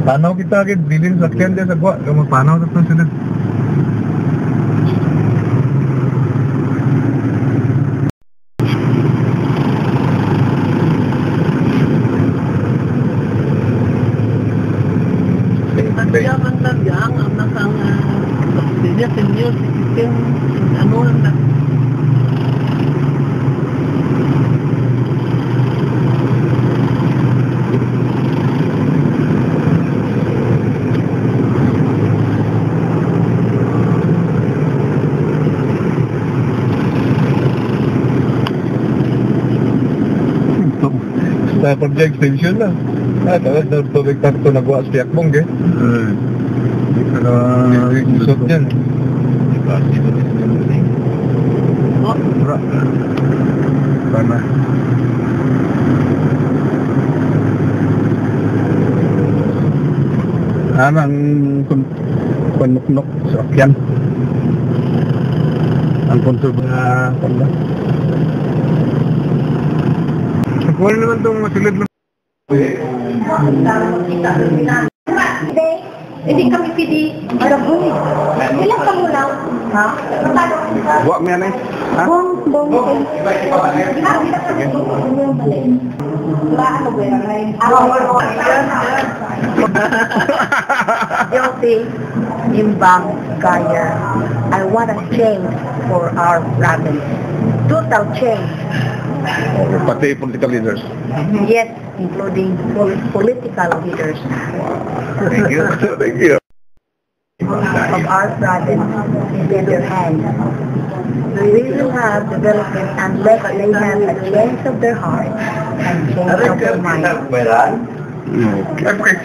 Panaw kita kid bilin sakyan dia sa gua, kamu panaw ta sunod. Pagyaman lang yang ang nakang senior citizen ano na Sa project extension na. Tapos tubig takto nagwa sa Piakbong eh. Pero usot yan. Bra. Pana. Ang panuknok sa akyan. Ang kontur na pala. Kung naman itong masilid na Hindi kami pidi gabon. Ilang ka mo lang? Ha? buwak mo yan eh. Ha? Bong. Guilty, Imbang, Gaya. I want a change for our province. Total change. Pati political leaders. Yes, including political leaders. Thank you. Thank you. Of our province is in their hands. We will have development unless they have a change of their heart and change of their mind. Okay.